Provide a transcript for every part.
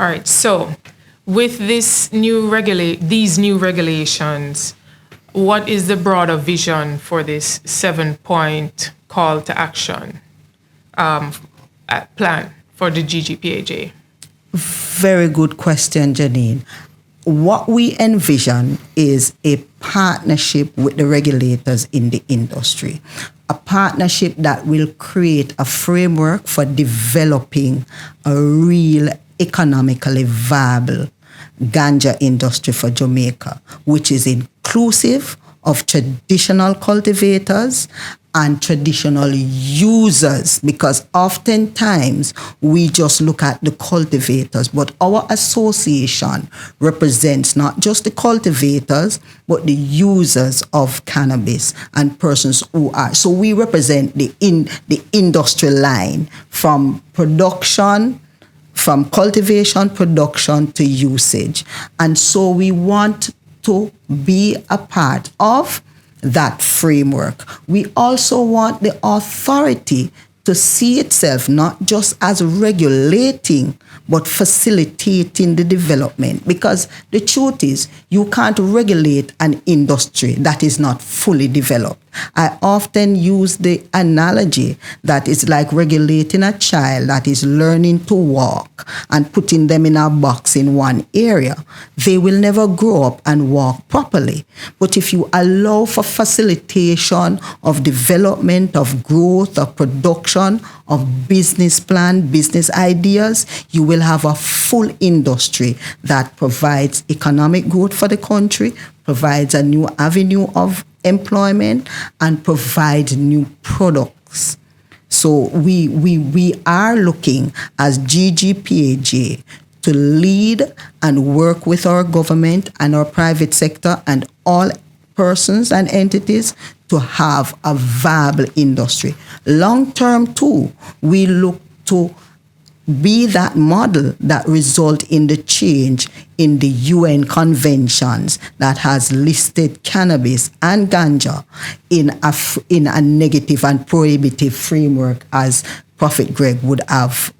All right. So, with these new regulations, what is the broader vision for this 7-point call to action plan for the GGPAJ? Very good question, Janine. What we envision is a partnership with the regulators in the industry, a partnership that will create a framework for developing a real economically viable ganja industry for Jamaica, which is inclusive of traditional cultivators and traditional users, because oftentimes we just look at the cultivators, but our association represents not just the cultivators, but the users of cannabis and persons who are. So we represent the industry line from production, from cultivation, production to usage. And so we want to be a part of that framework. We also want the authority to see itself not just as regulating, but facilitating the development. Because the truth is, you can't regulate an industry that is not fully developed. I often use the analogy that it's like regulating a child that is learning to walk and putting them in a box in one area. They will never grow up and walk properly. But if you allow for facilitation of development, of growth, of production, of business plan, business ideas, you will have a full industry that provides economic growth for the country, provides a new avenue of employment, and provides new products. So we are looking as GGPAJ to lead and work with our government and our private sector and all persons and entities to have a viable industry. Long term too, we look to be that model that result in the change in the UN conventions that has listed cannabis and ganja in a negative and prohibitive framework, as Prophet Greg would have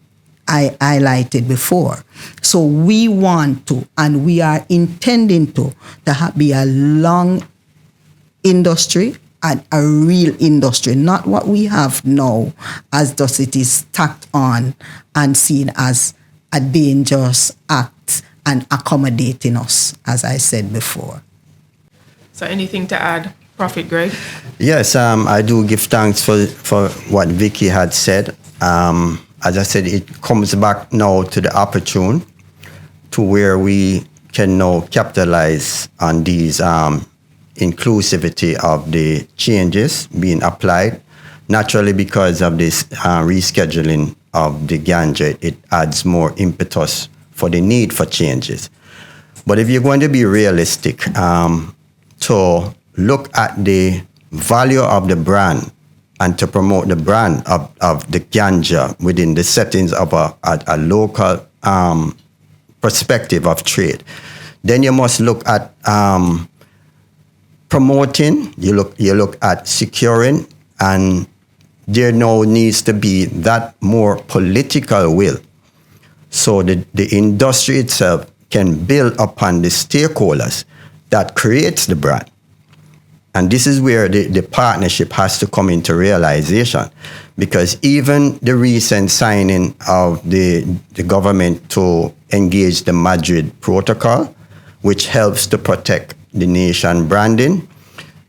highlighted before. So we want to, and we are intending to be a long industry and a real industry, not what we have now, as thus it is stacked on and seen as a dangerous act and accommodating us, as I said before. So anything to add, Prophet Greg? Yes, I do give thanks for what Vicky had said. As I said, it comes back now to the opportune, to where we can now capitalize on these inclusivity of the changes being applied. Naturally, because of this rescheduling of the ganja, it adds more impetus for the need for changes. But if you're going to be realistic, to look at the value of the brand and to promote the brand of the ganja within the settings of a local perspective of trade, then you must look at promoting, you look at securing, and there now needs to be that more political will. So the industry itself can build upon the stakeholders that creates the brand. And this is where the partnership has to come into realization, because even the recent signing of the government to engage the Madrid Protocol, which helps to protect the nation branding,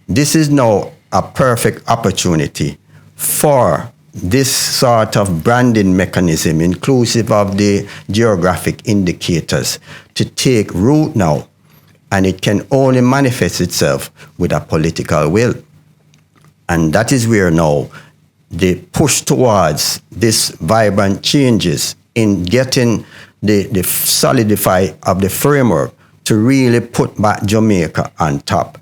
this is now a perfect opportunity for this sort of branding mechanism, inclusive of the geographic indicators, to take root now. And it can only manifest itself with a political will. And that is where now the push towards this vibrant changes in getting the solidify of the framework to really put back Jamaica on top.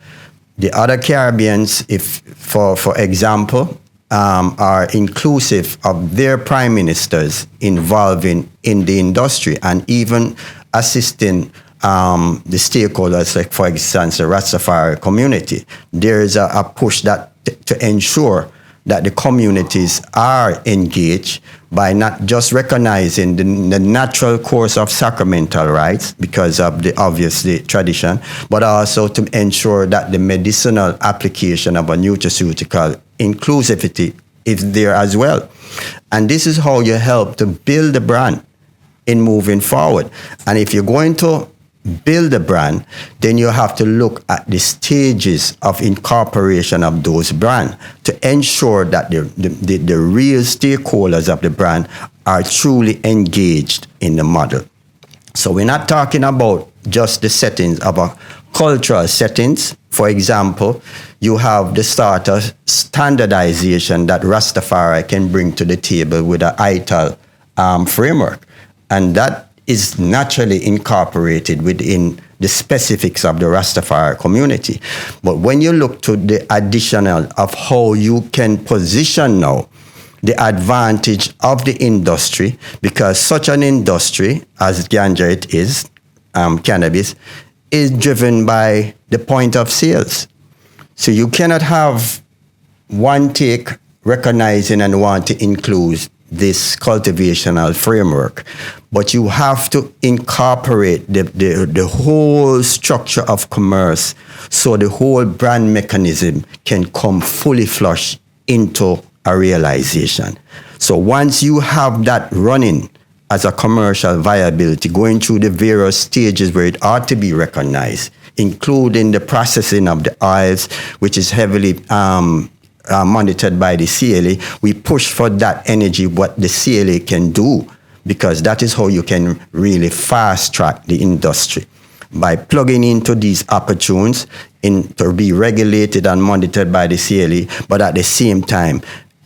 The other Caribbeans, if for example, are inclusive of their prime ministers involving in the industry and even assisting the stakeholders, like for instance, the Rastafari community. There is a push that to ensure that the communities are engaged by not just recognizing the natural course of sacramental rights because of the obviously tradition, but also to ensure that the medicinal application of a nutraceutical inclusivity is there as well. And this is how you help to build the brand in moving forward. And if you're going to build a brand, then you have to look at the stages of incorporation of those brands to ensure that the real stakeholders of the brand are truly engaged in the model. So we're not talking about just the settings of a cultural settings. For example, you have the start of standardization that Rastafari can bring to the table with an ITAL framework. And that is naturally incorporated within the specifics of the Rastafari community. But when you look to the additional of how you can position now the advantage of the industry, because such an industry as Ganja it is, cannabis, is driven by the point of sales. So you cannot have one take recognizing and want to include this cultivational framework, but you have to incorporate the whole structure of commerce so the whole brand mechanism can come fully flush into a realization. So once you have that running as a commercial viability, going through the various stages where it ought to be recognized, including the processing of the oils, which is heavily monitored by the CLA, we push for that energy, what the CLA can do, because that is how you can really fast track the industry. By plugging into these opportunities to be regulated and monitored by the CLA, but at the same time,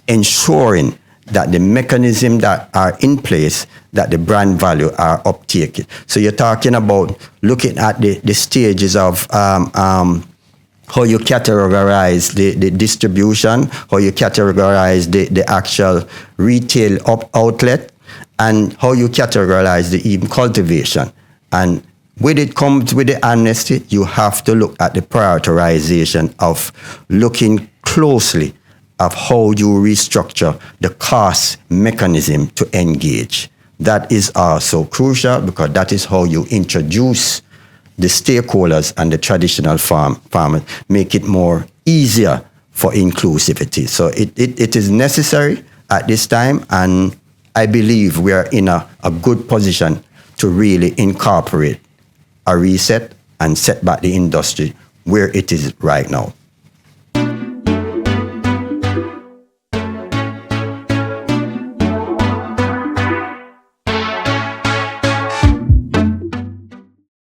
ensuring that the mechanisms that are in place, that the brand value are uptaken. So you're talking about looking at the stages of how you categorize the distribution, how you categorize the actual retail outlet, and how you categorize the even cultivation. And when it comes with the amnesty, you have to look at the prioritization of looking closely of how you restructure the cost mechanism to engage. That is also crucial because that is how you introduce the stakeholders and the traditional farmers, make it more easier for inclusivity. So it is necessary at this time, and I believe we are in a good position to really incorporate a reset and set back the industry where it is right now.